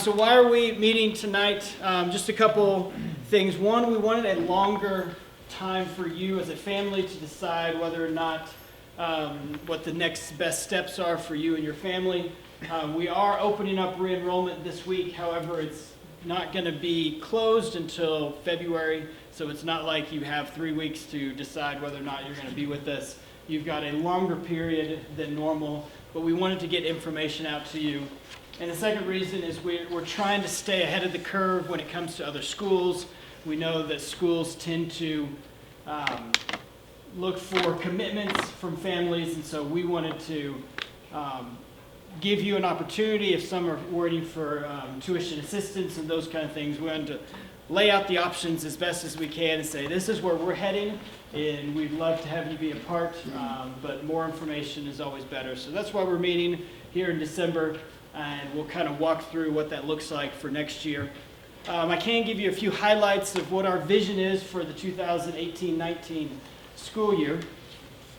So why are we meeting tonight? Just a couple things. One, we wanted a longer time for you as a family to decide whether or not what the next best steps are for you and your family. We are opening up re-enrollment this week. However, it's not going to be closed until February, so it's not like you have 3 weeks to decide whether or not you're going to be with us. You've got a longer period than normal, but we wanted to get information out to you. And the second reason is we're trying to stay ahead of the curve when it comes to other schools. We know that schools tend to look for commitments from families, and so we wanted to give you an opportunity if some are waiting for tuition assistance and those kind of things. We wanted to lay out the options as best as we can and say this is where we're heading, and we'd love to have you be a part, but more information is always better. So that's why we're meeting here in December, and we'll kind of walk through what that looks like for next year. I can give you a few highlights of what our vision is for the 2018-19 school year.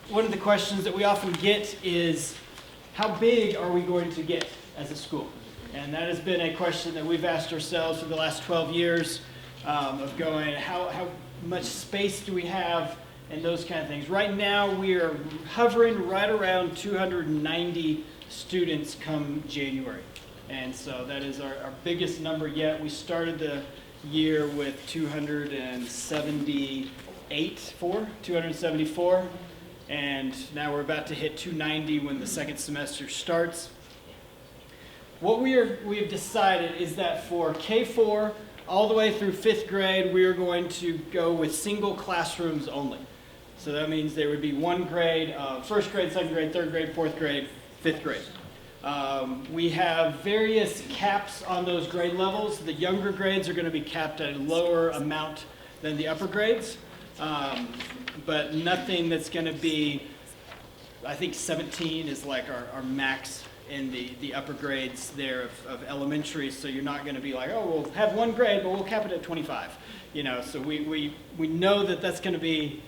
One of the questions that we often get is, how big are we going to get as a school? And that has been a question that we've asked ourselves for the last 12 years of going, how much space do we have, and those kind of things. Right now we are hovering right around 290 students come January. And so that is our biggest number yet. We started the year with 274, and now we're about to hit 290 when the second semester starts. What we have decided is that for K4 all the way through 5th grade, we are going to go with single classrooms only. So that means there would be one grade, 1st grade, 2nd grade, 3rd grade, 4th grade, 5th grade. We have various caps on those grade levels. The younger grades are going to be capped at a lower amount than the upper grades, but nothing that's going to be, I think 17 is like our max in the upper grades there of elementary, so you're not going to be like, oh, we'll have one grade, but we'll cap it at 25. You know, so we know that that's going to be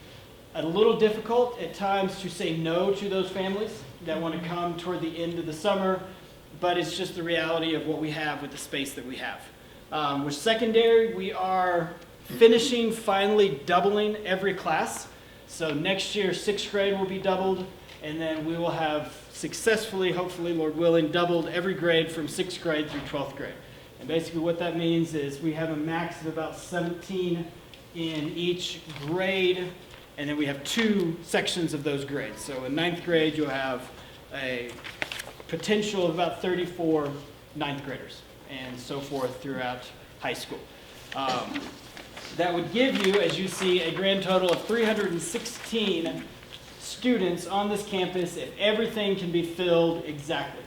a little difficult at times to say no to those families that want to come toward the end of the summer, but it's just the reality of what we have with the space that we have. With secondary, we are finishing, finally doubling every class. So next year, 6th grade will be doubled, and then we will have successfully, hopefully, Lord willing, doubled every grade from 6th grade through 12th grade. And basically what that means is we have a max of about 17 in each grade, and then we have 2 sections of those grades. So in 9th grade, you'll have a potential of about 34 9th graders, and so forth throughout high school. That would give you, as you see, a grand total of 316 students on this campus if everything can be filled exactly.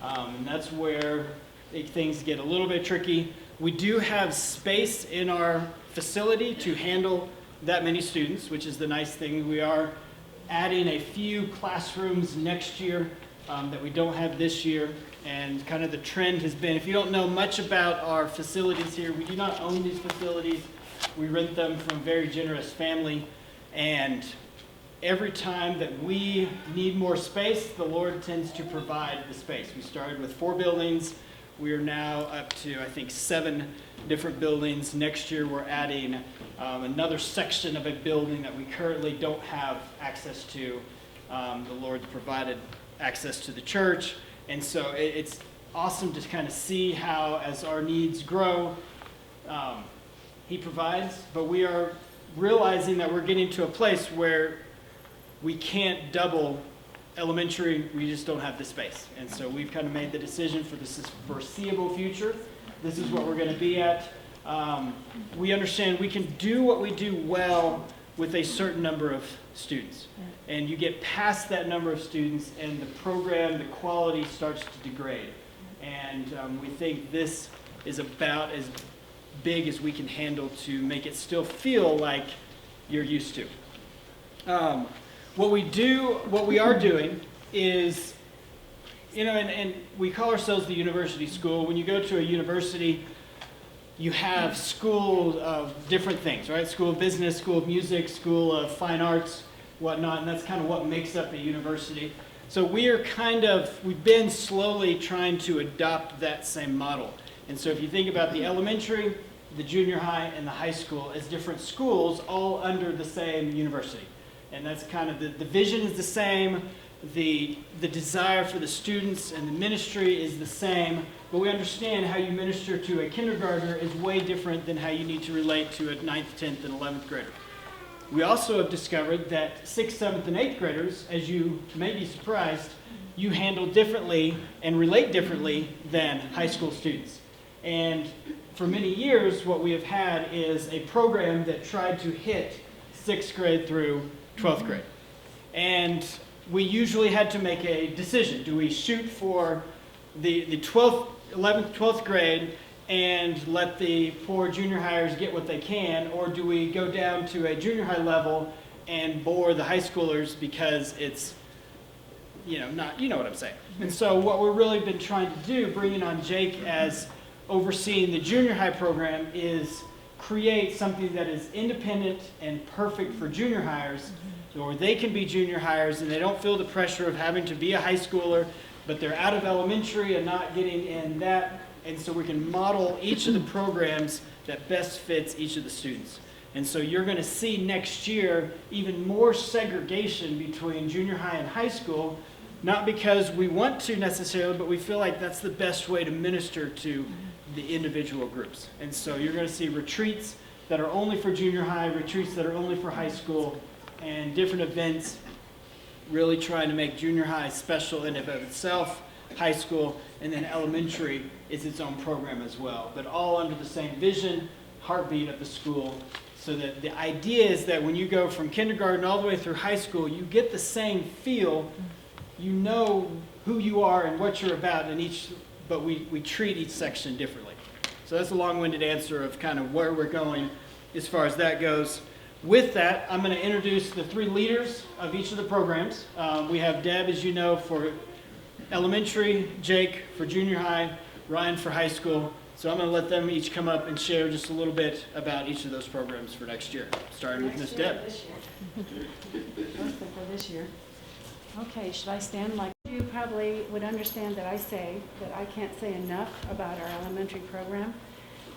And that's where things get a little bit tricky. We do have space in our facility to handle that many students, which is the nice thing. We are adding a few classrooms next year that we don't have this year, and kind of the trend has been, if you don't know much about our facilities here, we do not own these facilities. We rent them from a very generous family, and every time that we need more space, the Lord tends to provide the space. We started with 4 buildings. We are now up to, I think, 7 different buildings. Next year we're adding another section of a building that we currently don't have access to. The Lord's provided access to the church, and so it's awesome to kind of see how, as our needs grow, He provides, but we are realizing that we're getting to a place where we can't double elementary. We just don't have the space, and so we've kind of made the decision for this foreseeable future. This is what we're going to be at. We understand we can do what we do well with a certain number of students, and you get past that number of students and the program, the quality starts to degrade, and we think this is about as big as we can handle to make it still feel like you're used to. What we are doing is, you know, and we call ourselves the university school. When you go to a university, you have school of different things, right? School of business, school of music, school of fine arts, whatnot, and that's kind of what makes up a university. So we've been slowly trying to adopt that same model. And so if you think about the elementary, the junior high, and the high school as different schools all under the same university. And that's kind of the vision is the same, the desire for the students and the ministry is the same, but we understand how you minister to a kindergartner is way different than how you need to relate to a 9th, 10th, and 11th grader. We also have discovered that 6th, 7th, and 8th graders, as you may be surprised, you handle differently and relate differently than high school students. And for many years, what we have had is a program that tried to hit 6th grade through 12th grade. And we usually had to make a decision. Do we shoot for the 12th, 11th, 12th grade and let the poor junior hires get what they can, or do we go down to a junior high level and bore the high schoolers because it's, not, you know what I'm saying. And so what we've really been trying to do, bringing on Jake as overseeing the junior high program, is create something that is independent and perfect for junior hires, or they can be junior hires and they don't feel the pressure of having to be a high schooler, but they're out of elementary and not getting in that. And so we can model each of the programs that best fits each of the students. And so you're going to see next year even more segregation between junior high and high school, not because we want to necessarily, but we feel like that's the best way to minister to the individual groups. And so you're going to see retreats that are only for junior high, retreats that are only for high school, and different events really trying to make junior high special in and of itself, high school, and then elementary is its own program as well, but all under the same vision, heartbeat of the school, so that the idea is that when you go from kindergarten all the way through high school, you get the same feel, you know who you are and what you're about in each, but we treat each section differently. So that's a long-winded answer of kind of where we're going as far as that goes. With that, I'm going to introduce the 3 leaders of each of the programs. We have Deb, as you know, for elementary, Jake for junior high, Ryan for high school. So I'm going to let them each come up and share just a little bit about each of those programs for next year, starting with Miss Deb. This year. For this year. Okay, should I stand like you probably would understand that I say that I can't say enough about our elementary program.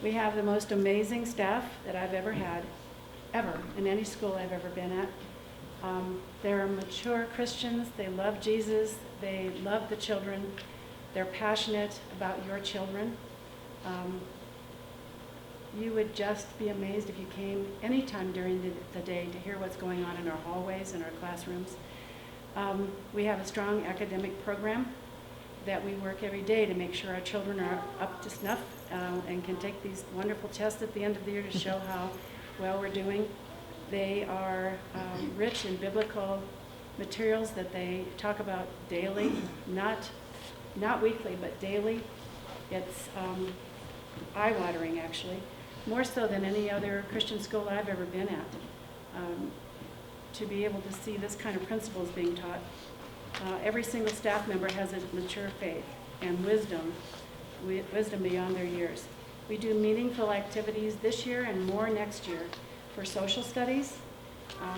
We have the most amazing staff that I've ever had, ever, in any school I've ever been at. They're mature Christians. They love Jesus. They love the children. They're passionate about your children. You would just be amazed if you came anytime during the day to hear what's going on in our hallways and our classrooms. We have a strong academic program that we work every day to make sure our children are up to snuff and can take these wonderful tests at the end of the year to show how well we're doing. They are rich in biblical materials that they talk about daily, not weekly, but daily. It's eye-watering, actually, more so than any other Christian school I've ever been at, to be able to see this kind of principles being taught. Every single staff member has a mature faith and wisdom beyond their years. We do meaningful activities this year and more next year. For social studies,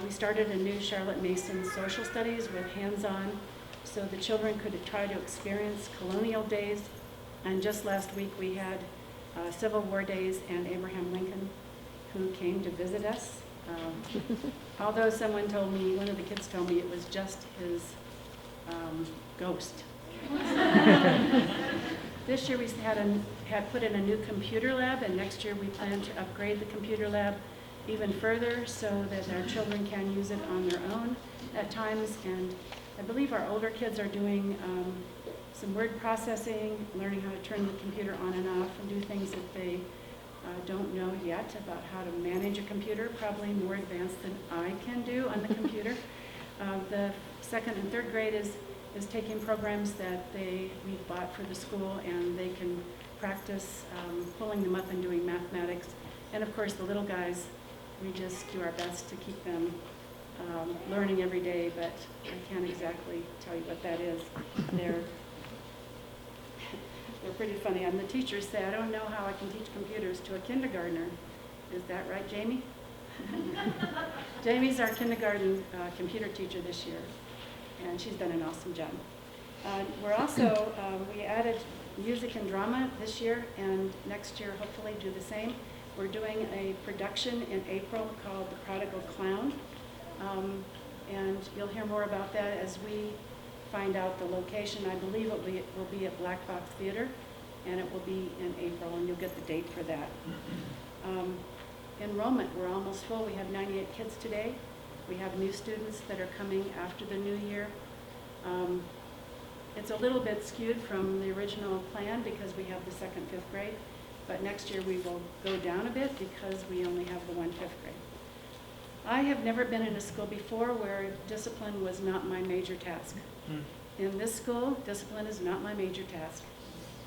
we started a new Charlotte Mason social studies with hands-on, so the children could try to experience colonial days. And just last week we had Civil War days and Abraham Lincoln, who came to visit us. Although someone told me, one of the kids told me it was just his ghost. This year we had put in a new computer lab, and next year we plan to upgrade the computer lab even further so that our children can use it on their own at times. And I believe our older kids are doing some word processing, learning how to turn the computer on and off and do things that they don't know yet about how to manage a computer, probably more advanced than I can do on the computer. The 2nd and 3rd grade is taking programs that we bought for the school, and they can practice pulling them up and doing mathematics. And of course the little guys, we just do our best to keep them learning every day, but I can't exactly tell you what that is. They're pretty funny. And the teachers say, I don't know how I can teach computers to a kindergartner. Is that right, Jamie? Jamie's our kindergarten computer teacher this year, and she's done an awesome job. We're also, we added music and drama this year, and next year hopefully do the same. We're doing a production in April called The Prodigal Clown, and you'll hear more about that as we find out the location. I believe it will be at Black Box Theater, and it will be in April, and you'll get the date for that. Enrollment, we're almost full. We have 98 kids today. We have new students that are coming after the new year. It's a little bit skewed from the original plan because we have the 2nd, 5th grade, but next year we will go down a bit because we only have the 1 5th grade. I have never been in a school before where discipline was not my major task. In this school, discipline is not my major task.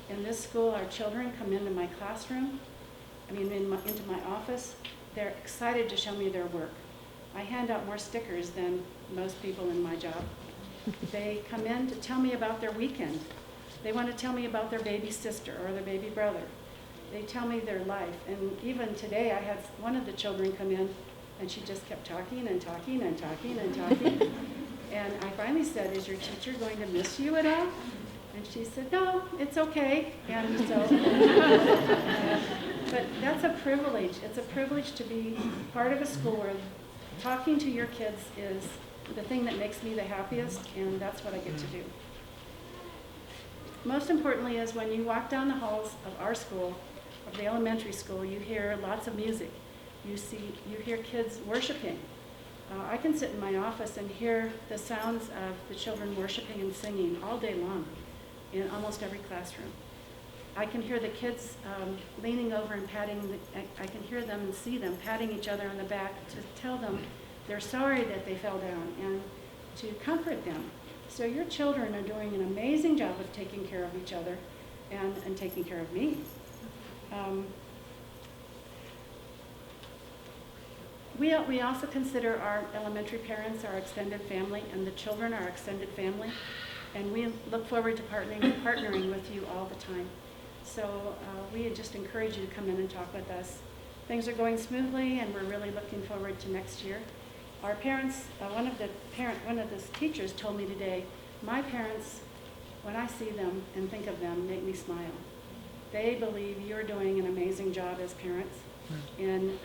In this school, our children come into my classroom, into my office. They're excited to show me their work. I hand out more stickers than most people in my job. They come in to tell me about their weekend. They want to tell me about their baby sister or their baby brother. They tell me their life. And even today, I had one of the children come in, and she just kept talking and talking and talking and talking. And I finally said, "Is your teacher going to miss you at all?" And she said, "No, it's okay." And so, but that's a privilege. It's a privilege to be part of a school where talking to your kids is the thing that makes me the happiest, and that's what I get to do. Most importantly is when you walk down the halls of our school, of the elementary school, you hear lots of music. You hear kids worshiping. I can sit in my office and hear the sounds of the children worshiping and singing all day long in almost every classroom. I can hear the kids leaning over and I can hear them and see them patting each other on the back to tell them they're sorry that they fell down and to comfort them. So your children are doing an amazing job of taking care of each other and taking care of me. We also consider our elementary parents our extended family, and the children our extended family, and we look forward to partnering with you all the time. So we just encourage you to come in and talk with us. Things are going smoothly, and we're really looking forward to next year. Our parents, one of the teachers told me today, my parents, when I see them and think of them, make me smile. They believe you're doing an amazing job as parents in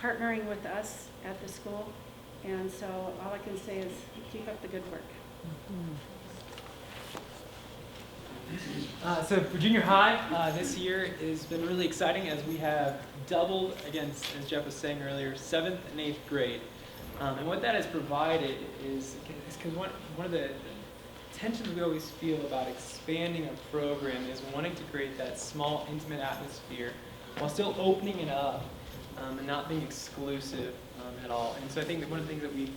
partnering with us at the school, and so all I can say is keep up the good work. So for junior high, this year has been really exciting as we have doubled against, as Jeff was saying earlier, 7th and 8th grade. And what that has provided is because one of the tensions we always feel about expanding a program is wanting to create that small, intimate atmosphere while still opening it up and not being exclusive at all. And so I think that one of the things that we've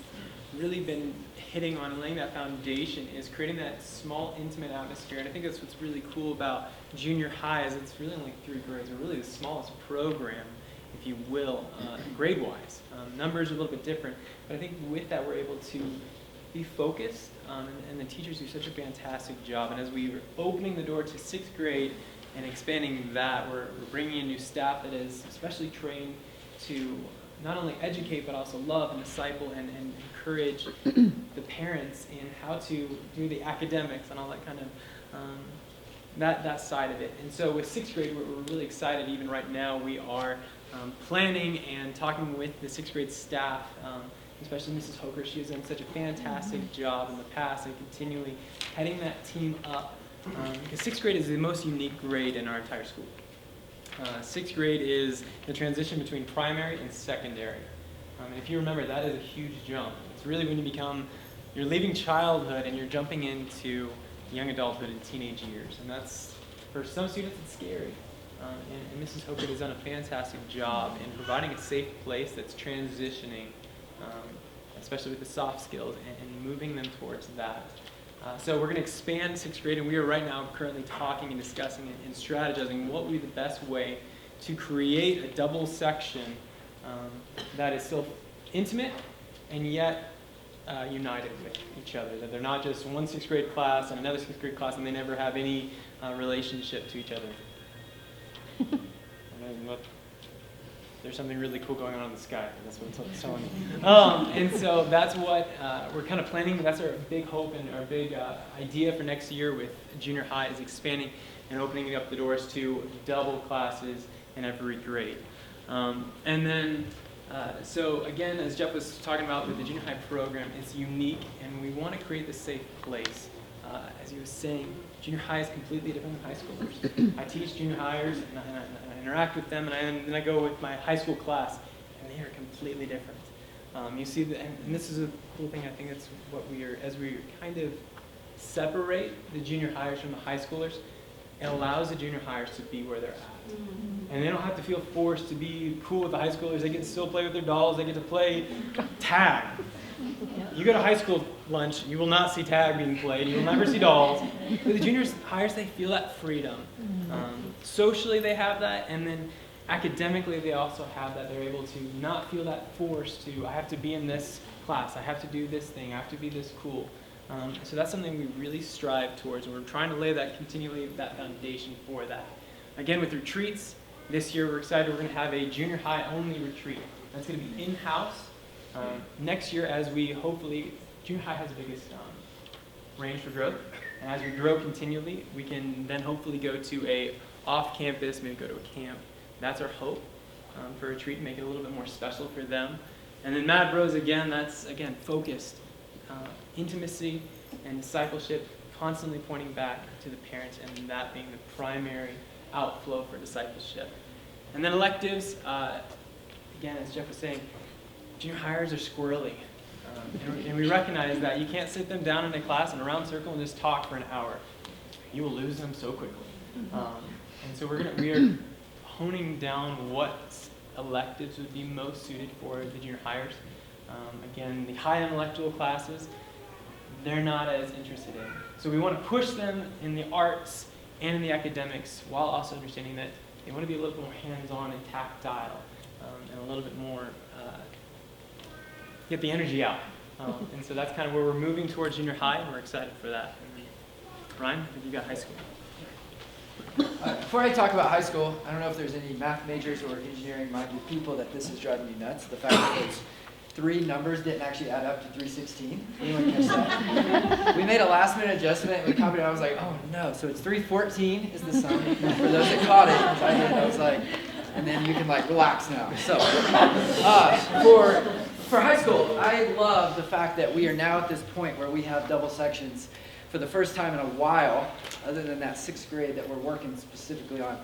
really been hitting on and laying that foundation is creating that small, intimate atmosphere. And I think that's what's really cool about junior high is it's really only 3 grades. We're really the smallest program, if you will, grade-wise. Numbers are a little bit different, but I think with that we're able to be focused, and the teachers do such a fantastic job. And as we are opening the door to 6th grade and expanding that, we're bringing in new staff that is especially trained to not only educate but also love and disciple and encourage the parents in how to do the academics and all that kind of that side of it. And so with 6th grade, we're really excited. Even right now, we are planning and talking with the 6th grade staff, especially Mrs. Hoker. She has done such a fantastic job in the past and continually heading that team up. Because 6th grade is the most unique grade in our entire school. 6th grade is the transition between primary and secondary. And if you remember, that is a huge jump. It's really when you're leaving childhood and you're jumping into young adulthood and teenage years. And that's, for some students, it's scary. And Mrs. Hoker has done a fantastic job in providing a safe place that's transitioning, especially with the soft skills, and moving them towards that. So we're going to expand 6th grade, and we are right now currently talking and discussing and strategizing what would be the best way to create a double section that is still intimate and yet united with each other. That they're not just one 6th grade class and another 6th grade class and they never have any relationship to each other. There's something really cool going on in the sky. That's what it's telling me. And so that's what we're kind of planning. That's our big hope and our big idea for next year with junior high is expanding and opening up the doors to double classes in every grade. And then, so again, as Jeff was talking about with the junior high program, it's unique, and we want to create this safe place. As he was saying, junior high is completely different than high schoolers. I teach junior hires, and I interact with them, and then I go with my high school class, and they are completely different. You see, and this is a cool thing. I think it's what as we kind of separate the junior hires from the high schoolers, it allows the junior hires to be where they're at. And they don't have to feel forced to be cool with the high schoolers. They get to still play with their dolls. They get to play tag. You go to high school lunch, you will not see tag being played. You will never see dolls. But the junior hires, they feel that freedom. Socially, they have that, and then academically, they also have that. They're able to not feel that force to, I have to be in this class, I have to do this thing, I have to be this cool. So that's something we really strive towards, and we're trying to lay that continually, that foundation for that. Again, with retreats, this year we're excited, we're going to have a junior high only retreat. That's going to be in-house. Next year, as we hopefully, junior high has the biggest range for growth, and as we grow continually, we can then hopefully go to a off-campus, maybe go to a camp. That's our hope for a retreat, make it a little bit more special for them. And then Mad Bros, again, that's, again, focused. Intimacy and discipleship, constantly pointing back to the parents, and that being the primary outflow for discipleship. And then electives, again, as Jeff was saying, junior hires are squirrely. And we recognize that you can't sit them down in a class in a round circle and just talk for an hour. You will lose them so quickly. And so we are honing down what electives would be most suited for the junior hires. Again, the high-end elective classes, they're not as interested in. So we want to push them in the arts and in the academics, while also understanding that they want to be a little bit more hands-on and tactile, and a little bit more get the energy out. And so that's kind of where we're moving towards junior high, and we're excited for that. And Ryan, I think you got high school. Before I talk about high school, I don't know if there's any math majors or engineering-minded people that this is driving you nuts. The fact that those three numbers didn't actually add up to 316. Anyone catch that? We made a last-minute adjustment. We copied it. I was like, oh no. So it's 314 is the sum. For those that caught it, because I did, I was like, and then you can like relax now. So for high school, I love the fact that we are now at this point where we have double sections for the first time in a while, other than that 6th grade that we're working specifically on.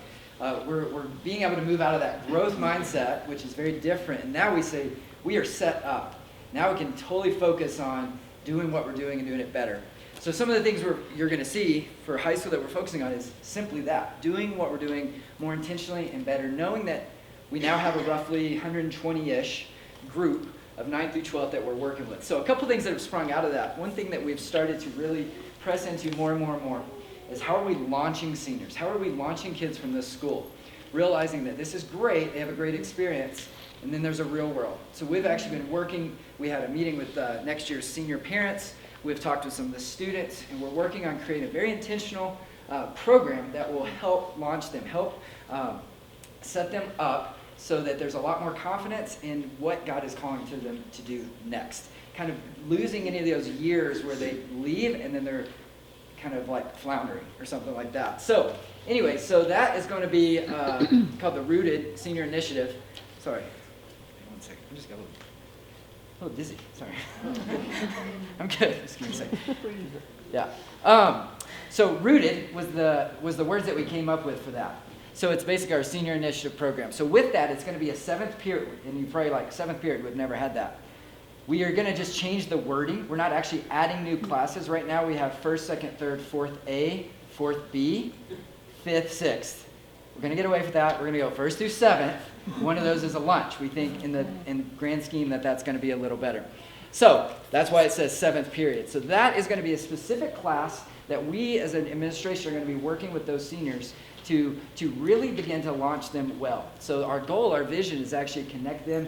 We're being able to move out of that growth mindset, which is very different, and now we say we are set up. Now we can totally focus on doing what we're doing and doing it better. So some of the things you're going to see for high school that we're focusing on is simply that, doing what we're doing more intentionally and better, knowing that we now have a roughly 120-ish group of 9th through 12th that we're working with. So a couple things that have sprung out of that. One thing that we've started to really press into more and more and more is how are we launching seniors? How are we launching kids from this school? Realizing that this is great, they have a great experience, and then there's a real world. So we've actually been working, we had a meeting with next year's senior parents, we've talked with some of the students, and we're working on creating a very intentional program that will help launch them, help set them up so that there's a lot more confidence in what God is calling to them to do next. Kind of losing any of those years where they leave and then they're kind of like floundering or something like that. So anyway, so that is going to be called the Rooted Senior Initiative. Sorry, one second. I just got a little dizzy. Sorry. I'm good. Just give me a second. Yeah. So Rooted was the words that we came up with for that. So it's basically our senior initiative program. So with that, it's going to be a 7th period, and you probably like 7th period. We've never had that. We are going to just change the wording. We're not actually adding new classes. Right now we have 1st, 2nd, 3rd, 4th A, 4th B, 5th, 6th. We're going to get away from that. We're going to go 1st through 7th. One of those is a lunch. We think in the grand scheme that's going to be a little better. So that's why it says 7th period. So that is going to be a specific class that we as an administration are going to be working with those seniors to really begin to launch them well. So our goal, our vision is actually connect them,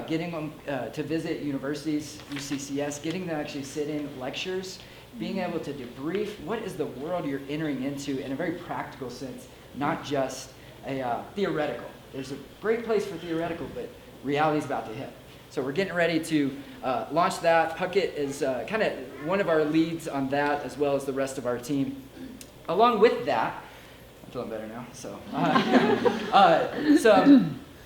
getting them to visit universities, UCCS, getting them to actually sit in lectures, being able to debrief what is the world you're entering into in a very practical sense, not just a theoretical. There's a great place for theoretical, but reality is about to hit. So we're getting ready to launch that. Puckett is kind of one of our leads on that, as well as the rest of our team. Along with that, feeling better now. So,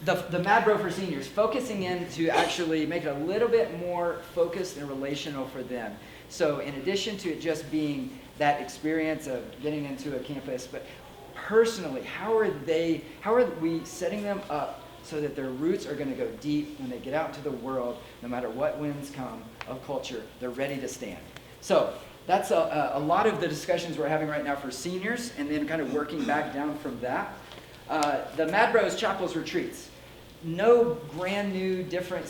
the Mad Bro for seniors, focusing in to actually make it a little bit more focused and relational for them. So in addition to it just being that experience of getting into a campus, but personally, how are we setting them up so that their roots are going to go deep when they get out into the world, no matter what winds come of culture, they're ready to stand. So that's a lot of the discussions we're having right now for seniors, and then kind of working back down from that. The Mad Bros Chapels retreats. No brand new different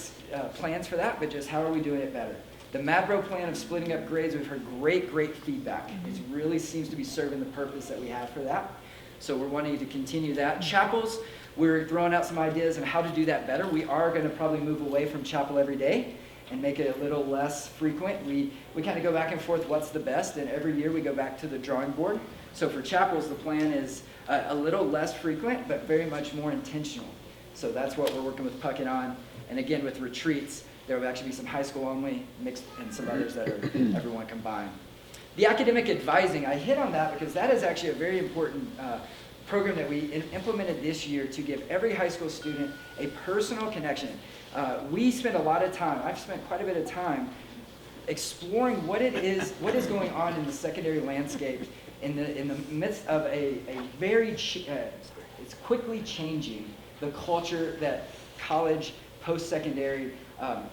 plans for that, but just how are we doing it better? The Mad Bro plan of splitting up grades, we've heard great feedback. It really seems to be serving the purpose that we have for that. So we're wanting to continue that. Chapels, we're throwing out some ideas on how to do that better. We are going to probably move away from chapel every day and make it a little less frequent. We kind of go back and forth what's the best, and every year we go back to the drawing board. So for chapels, the plan is a little less frequent, but very much more intentional. So that's what we're working with Puckett on. And again, with retreats, there will actually be some high school only mixed and some others that are everyone combined. The academic advising, I hit on that because that is actually a very important program that we implemented this year to give every high school student a personal connection. We spend a lot of time, I've spent quite a bit of time exploring what is going on in the secondary landscape in the midst of a very, it's quickly changing the culture that college, post-secondary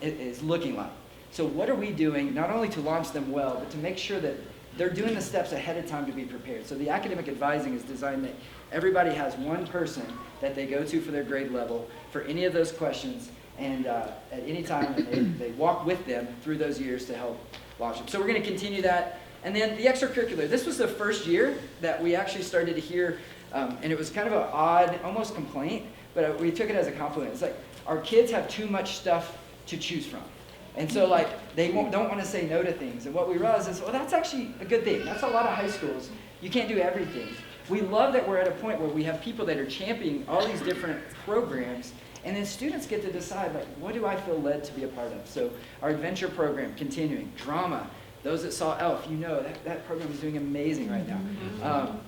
is looking like. So what are we doing, not only to launch them well, but to make sure that they're doing the steps ahead of time to be prepared. So the academic advising is designed that everybody has one person that they go to for their grade level for any of those questions, and at any time they walk with them through those years to help launch them. So we're going to continue that. And then the extracurricular. This was the first year that we actually started to hear, and it was kind of an odd, almost complaint, but we took it as a compliment. It's like, our kids have too much stuff to choose from. And so they don't want to say no to things. And what we realized is, well, that's actually a good thing. That's a lot of high schools. You can't do everything. We love that we're at a point where we have people that are championing all these different programs, and then students get to decide, what do I feel led to be a part of? So our adventure program, continuing. Drama. Those that saw ELF, you know that program is doing amazing right now.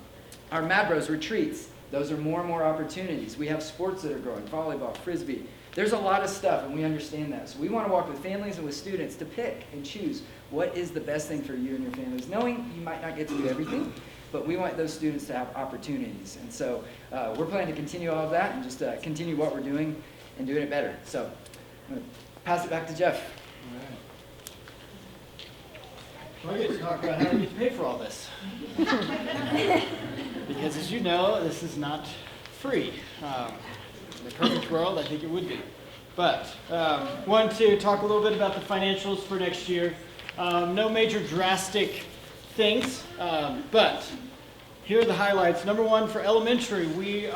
Our Mad Bros retreats. Those are more and more opportunities. We have sports that are growing, volleyball, frisbee. There's a lot of stuff, and we understand that. So we want to walk with families and with students to pick and choose what is the best thing for you and your families, knowing you might not get to do everything, but we want those students to have opportunities. And so we're planning to continue all of that and just continue what we're doing and doing it better. So I'm going to pass it back to Jeff. All right. Well, I get to talk about how we get to pay for all this. Because as you know, this is not free. In the perfect world, I think it would be. But wanted to talk a little bit about the financials for next year. No major drastic things, but here are the highlights. Number one, for elementary, we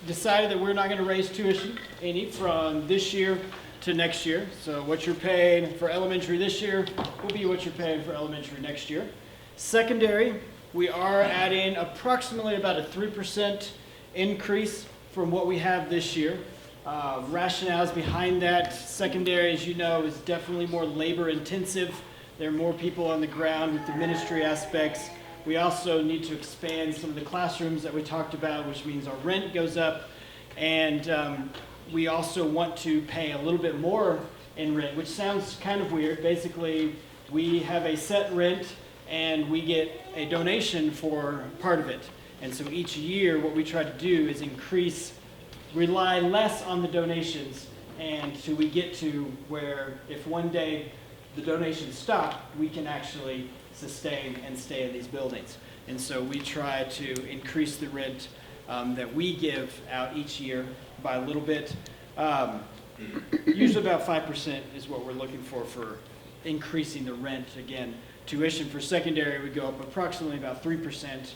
decided that we're not going to raise tuition any from this year to next year. So what you're paying for elementary this year will be what you're paying for elementary next year. Secondary, we are adding approximately about a 3% increase from what we have this year. Rationales behind that. Secondary, as you know, is definitely more labor intensive. There are more people on the ground with the ministry aspects. We also need to expand some of the classrooms that we talked about, which means our rent goes up. And we also want to pay a little bit more in rent, which sounds kind of weird. Basically, we have a set rent and we get a donation for part of it. And so each year, what we try to do is rely less on the donations, and so we get to where if one day the donations stop, we can actually sustain and stay in these buildings. And so we try to increase the rent that we give out each year by a little bit. Usually about 5% is what we're looking for increasing the rent. Again, tuition for secondary would go up approximately about 3%.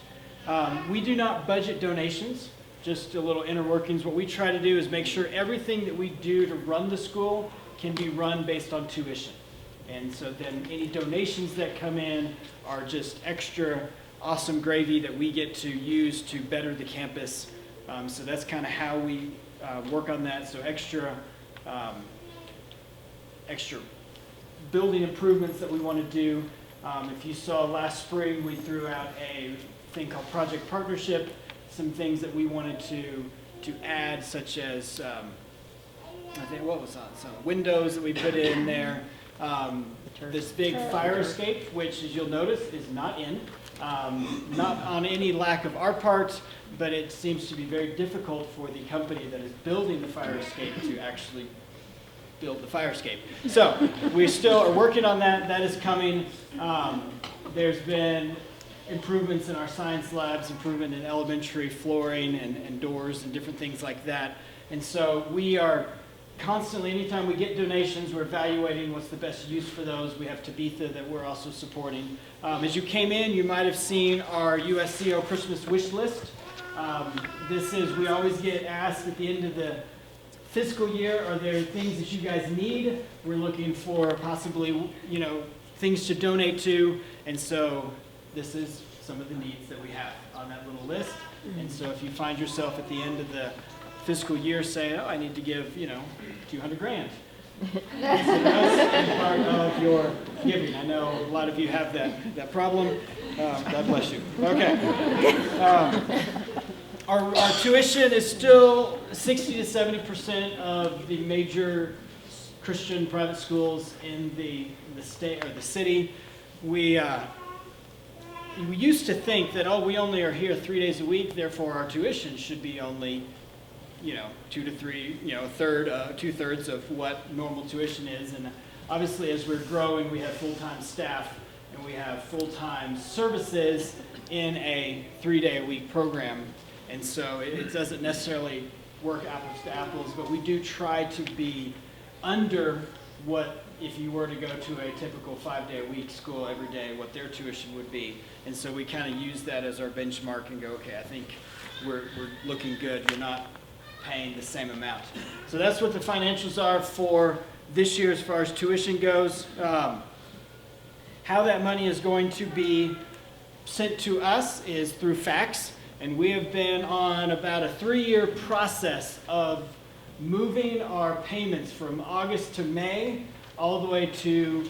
We do not budget donations, just a little inner workings. What we try to do is make sure everything that we do to run the school can be run based on tuition. And so then any donations that come in are just extra awesome gravy that we get to use to better the campus. So that's kind of how we work on that. So extra building improvements that we want to do. If you saw last spring, we threw out a thing called Project Partnership, some things that we wanted to add, such as, I think, what was on, some windows that we put in there. This big fire escape, which, as you'll notice, is not in. Not on any lack of our part, but it seems to be very difficult for the company that is building the fire escape to actually build the fire escape. So we still are working on that. That is coming. There's been improvements in our science labs, improvement in elementary flooring and doors and different things like that. And so we are constantly, anytime we get donations, we're evaluating what's the best use for those. We have Tabitha that we're also supporting. As you came in, you might have seen our USCO Christmas wish list. This is, we always get asked at the end of the fiscal year, are there things that you guys need? We're looking for possibly, you know, things to donate to. And so this is some of the needs that we have on that little list. And so if you find yourself at the end of the fiscal year saying, oh, I need to give, you know, 200 grand. Consider us part of your giving. I know a lot of you have that problem. God bless you. Okay. Our tuition is still 60 to 70% of the major Christian private schools in the state or the city. We used to think that, oh, we only are here 3 days a week, therefore our tuition should be only, you know, 2 to 3, you know, a third, 2/3 of what normal tuition is. And obviously, as we're growing, we have full-time staff and we have full-time services in a 3-day-a-week program. And so it doesn't necessarily work apples to apples, but we do try to be under what, if you were to go to a typical 5-day-a-week school every day, what their tuition would be. And so we kind of use that as our benchmark and go, okay, I think we're looking good. We're not paying the same amount. So that's what the financials are for this year as far as tuition goes. How that money is going to be sent to us is through fax. And we have been on about a 3-year process of moving our payments from August to May all the way to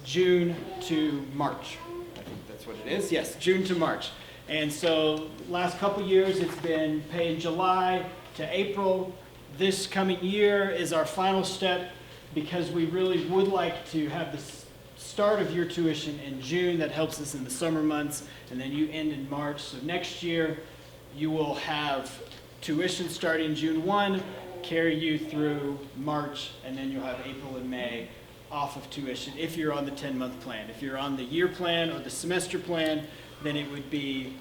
June to March. I think that's what it is. Yes, June to March. And so last couple years it's been paid July to April. This coming year is our final step because we really would like to have the start of your tuition in June. That helps us in the summer months, and then you end in March. So next year you will have tuition starting June 1, carry you through March, and then you'll have April and May off of tuition if you're on the 10-month plan. If you're on the year plan or the semester plan, then it would be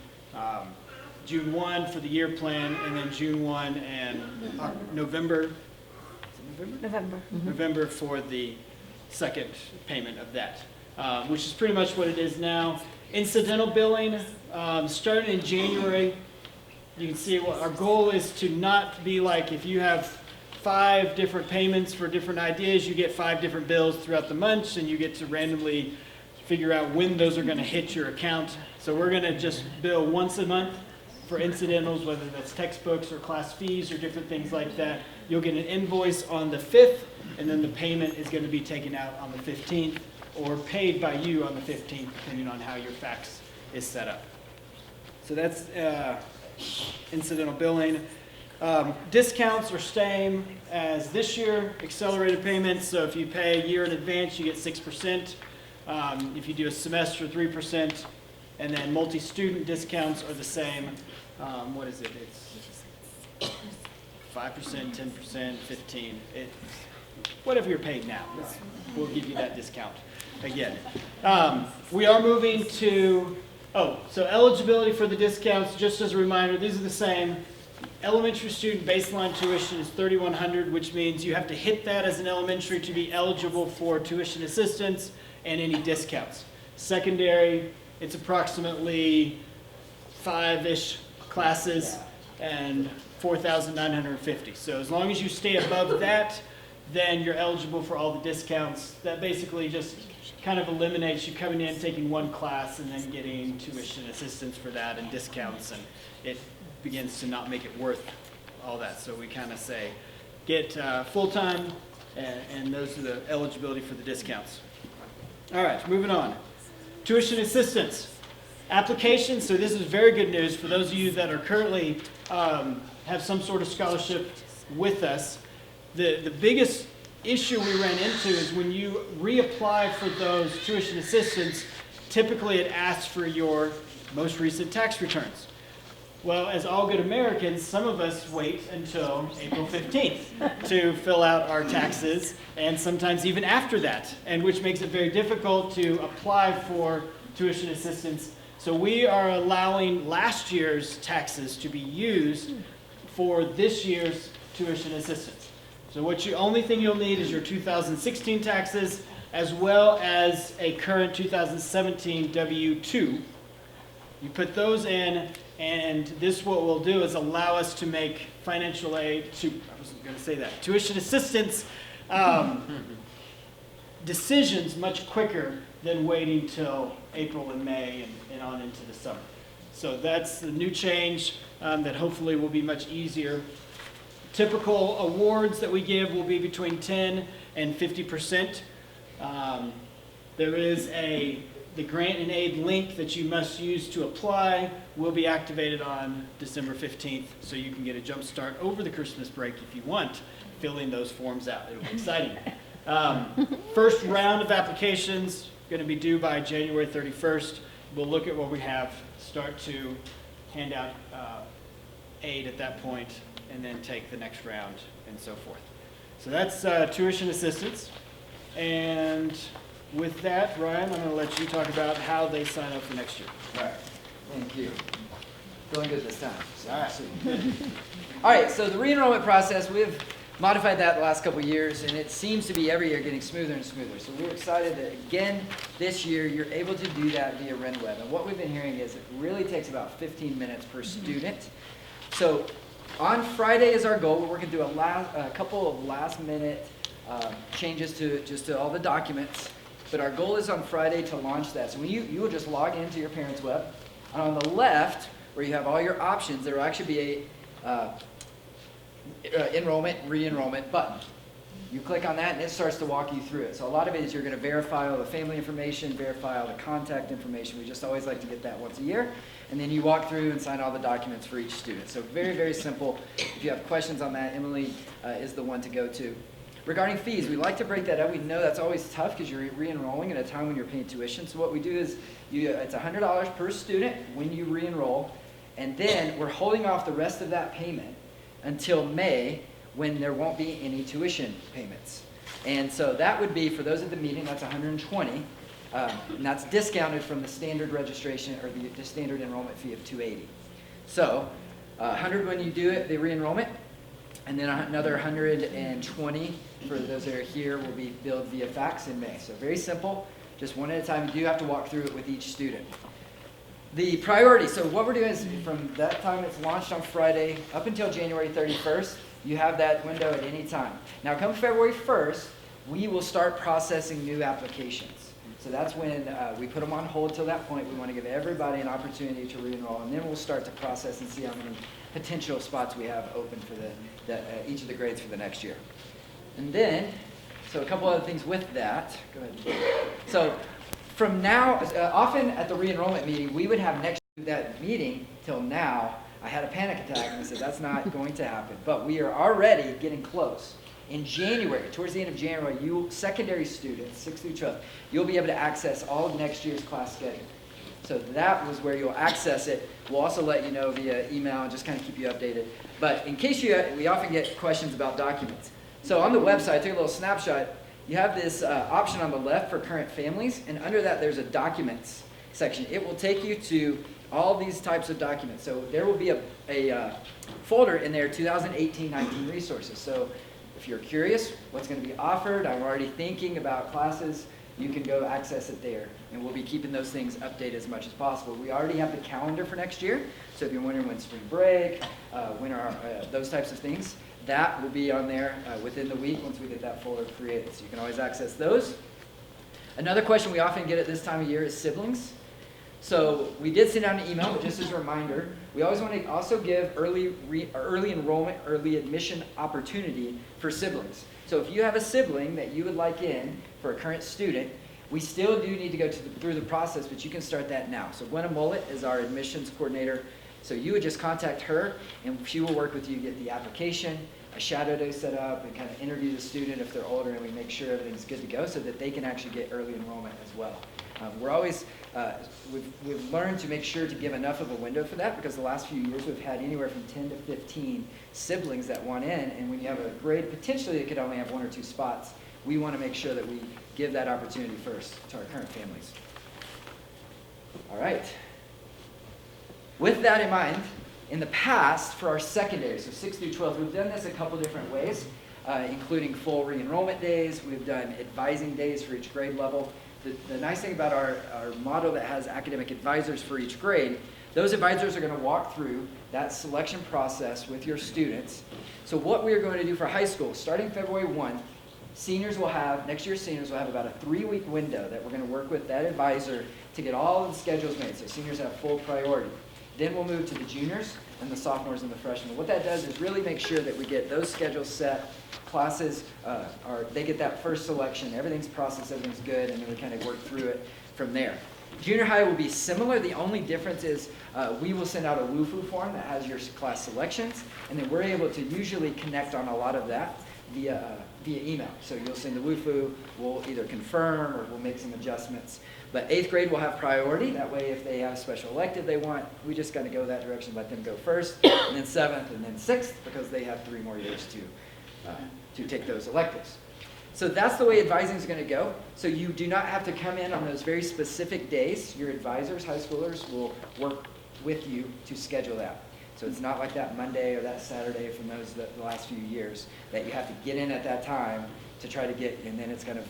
June 1 for the year plan, and then June 1 and November. Is it November? November. November for the second payment of that, which is pretty much what it is now. Incidental billing, starting in January, you can see what our goal is to not be like if you have 5 different payments for different ideas, you get 5 different bills throughout the months, and you get to randomly figure out when those are going to hit your account. So we're going to just bill once a month for incidentals, whether that's textbooks or class fees or different things like that. You'll get an invoice on the 5th, and then the payment is going to be taken out on the 15th or paid by you on the 15th, depending on how your fax is set up. So that's incidental billing. Discounts are staying as this year, accelerated payments. So if you pay a year in advance, you get 6%. If you do a semester, 3%. And then multi-student discounts are the same. What is it? It's 5%, 10%, 15%. Whatever you're paid now, we'll give you that discount again. We are moving to, so eligibility for the discounts, just as a reminder, these are the same. Elementary student baseline tuition is $3,100, which means you have to hit that as an elementary to be eligible for tuition assistance and any discounts. Secondary, it's approximately 5-ish classes and $4,950. So as long as you stay above that, then you're eligible for all the discounts. That basically just kind of eliminates you coming in, taking one class, and then getting tuition assistance for that and discounts, and it begins to not make it worth all that. So we kind of say, get full-time, and those are the eligibility for the discounts. All right, moving on. Tuition assistance. Applications, so this is very good news for those of you that are currently have some sort of scholarship with us. The biggest issue we ran into is when you reapply for those tuition assistance, typically it asks for your most recent tax returns. Well, as all good Americans, some of us wait until April 15th to fill out our taxes, and sometimes even after that, and which makes it very difficult to apply for tuition assistance. So we are allowing last year's taxes to be used for this year's tuition assistance. So only thing you'll need is your 2016 taxes, as well as a current 2017 W-2. You put those in, and this what we'll do is allow us to make financial aid, I wasn't going to say that, tuition assistance decisions much quicker than waiting till April and May and on into the summer. So that's the new change that hopefully will be much easier. Typical awards that we give will be between 10 and 50%. There is the grant and aid link that you must use to apply will be activated on December 15th, so you can get a jump start over the Christmas break if you want, filling those forms out. It'll be exciting. First round of applications going to be due by January 31st. We'll look at what we have, start to hand out aid at that point, and then take the next round and so forth. So that's tuition assistance. And with that, Ryan, I'm going to let you talk about how they sign up for next year. All right, thank you. Feeling good this time. So. All right. All right, so the re-enrollment process, we've modified that the last couple of years, and it seems to be every year getting smoother and smoother. So we're excited that, again, this year, you're able to do that via RenWeb. And what we've been hearing is it really takes about 15 minutes per student. So on Friday is our goal. We're working through a couple of last-minute changes to all the documents. But our goal is on Friday to launch that. So when you will just log into your parents' web. And on the left, where you have all your options, there will actually be a enrollment, re-enrollment button. You click on that and it starts to walk you through it. So a lot of it is you're going to verify all the family information, verify all the contact information. We just always like to get that once a year. And then you walk through and sign all the documents for each student. So very, very simple. If you have questions on that, Emily is the one to go to. Regarding fees, we like to break that up. We know that's always tough because you're re-enrolling at a time when you're paying tuition. So what we do is it's $100 per student when you re-enroll. And then we're holding off the rest of that payment until May, when there won't be any tuition payments. And so that would be, for those at the meeting, that's $120. And that's discounted from the standard registration or the standard enrollment fee of $280. So $100 when you do it, the re-enrollment, and then another $120 for those that are here will be billed via fax in May. So very simple, just one at a time. You do have to walk through it with each student. The priority, so what we're doing is from that time it's launched on Friday up until January 31st, you have that window at any time. Now come February 1st, we will start processing new applications. So that's when we put them on hold till that point. We want to give everybody an opportunity to re-enroll, and then we'll start to process and see how many potential spots we have open for each of the grades for the next year. And then, so a couple other things with that. Go ahead. So from now, often at the re-enrollment meeting, we would have next that meeting till now. I had a panic attack and I said, that's not going to happen. But we are already getting close. In January, towards the end of January, secondary students, 6th through 12th, you'll be able to access all of next year's class schedule. So that was where you'll access it. We'll also let you know via email and just kind of keep you updated. But in case we often get questions about documents. So on the website, I took a little snapshot. You have this option on the left for current families, and under that there's a documents section. It will take you to all these types of documents. So there will be a folder in there, 2018-19 resources. So if you're curious what's going to be offered, I'm already thinking about classes, you can go access it there. And we'll be keeping those things updated as much as possible. We already have the calendar for next year. So if you're wondering when spring break, when are those types of things, that will be on there within the week once we get that folder created. So you can always access those. Another question we often get at this time of year is siblings. So we did send out an email, but just as a reminder, we always want to also give early enrollment, early admission opportunity for siblings. So if you have a sibling that you would like in for a current student, We still do need to go through the process, but you can start that now. So Gwenna Mullet is our admissions coordinator. So you would just contact her, and she will work with you to get the application, a shadow day set up, and kind of interview the student if they're older, and we make sure everything's good to go so that they can actually get early enrollment as well. We're always, we've learned to make sure to give enough of a window for that, because the last few years we've had anywhere from 10 to 15 siblings that want in, and when you have a grade potentially that could only have 1 or 2 spots, we want to make sure that we give that opportunity first to our current families. All right. With that in mind, in the past, for our secondary, so 6 through 12, we've done this a couple different ways, including full re-enrollment days. We've done advising days for each grade level. The nice thing about our model that has academic advisors for each grade, those advisors are going to walk through that selection process with your students. So what we are going to do for high school, starting February 1, next year's seniors will have about a 3-week window that we're going to work with that advisor to get all of the schedules made, so seniors have full priority. Then we'll move to the juniors and the sophomores and the freshmen. What that does is really make sure that we get those schedules set, classes, they get that first selection, everything's processed, everything's good, and then we kind of work through it from there. Junior high will be similar. The only difference is we will send out a WUFU form that has your class selections, and then we're able to usually connect on a lot of that via email. So you'll send the WUFU, we'll either confirm or we'll make some adjustments. But 8th grade will have priority. That way if they have a special elective they want, we just got to go that direction, let them go first, and then 7th, and then 6th, because they have 3 more years to take those electives. So that's the way advising is going to go. So you do not have to come in on those very specific days. Your advisors, high schoolers, will work with you to schedule that. So it's not like that Monday or that Saturday from the last few years that you have to get in at that time to try to get, and then it's kind of,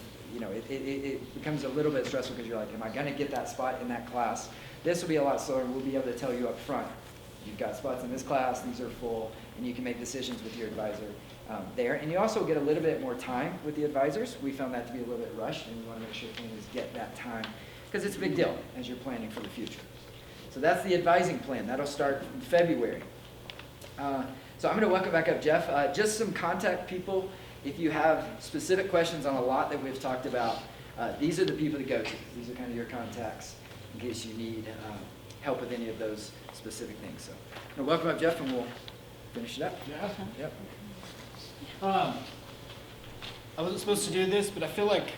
it becomes a little bit stressful because you're like, am I going to get that spot in that class? This will be a lot slower, and we'll be able to tell you up front, you've got spots in this class, these are full, and you can make decisions with your advisor there. And you also get a little bit more time with the advisors. We found that to be a little bit rushed, and we want to make sure families get that time because it's a big deal as you're planning for the future. So that's the advising plan. That'll start in February. So I'm going to welcome back up Jeff. Just some contact people. If you have specific questions on a lot that we've talked about, these are the people to go to. These are kind of your contacts in case you need help with any of those specific things. So I'm going to welcome up Jeff, and we'll finish it up. Yeah. Yep. I wasn't supposed to do this, but I feel like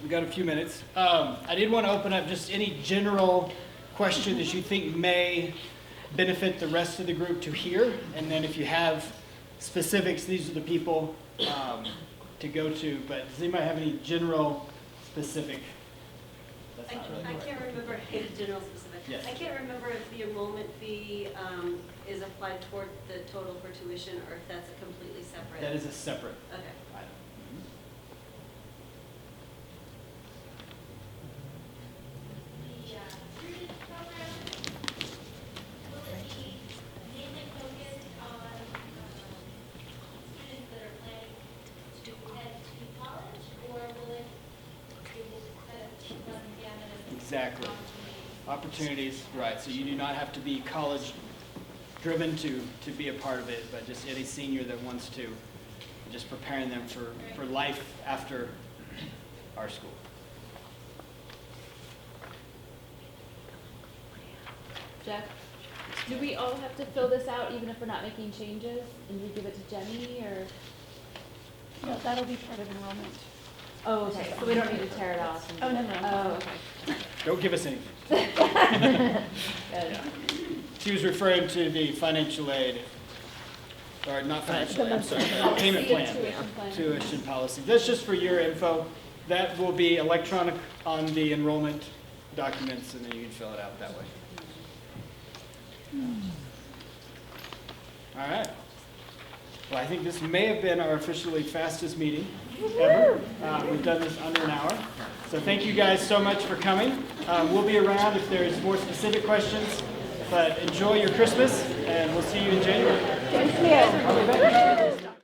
we got a few minutes. I did want to open up just any general question that you think may benefit the rest of the group to hear, and then if you have specifics, these are the people to go to. But does anybody have any general specific? That's not really I can't remember general specific. Yes. I can't remember if the enrollment fee is applied toward the total for tuition, or if that's a completely separate. That is a separate Okay. item. The student program, will it be mainly focused on students that are planning to head to college, or will it kind of run the gamut of Exactly. opportunities? Opportunities, right. So you do not have to be college driven to be a part of it, but just any senior that wants to, just preparing them for life after our school. Jeff, do we all have to fill this out even if we're not making changes? And you give it to Jenny, or? No, that'll be part of enrollment. Oh, okay, so we don't need to tear it off? Oh, no, no. Oh, okay. Don't give us anything. Good. Yeah. She was referring to the financial aid, or not financial aid, I'm sorry, payment plan, Tuition plan. tuition policy. That's just for your info. That will be electronic on the enrollment documents, and then you can fill it out that way. All right. Well, I think this may have been our officially fastest meeting ever. We've done this under an hour. So thank you guys so much for coming. We'll be around if there's more specific questions, but enjoy your Christmas, and we'll see you in January. Thank you.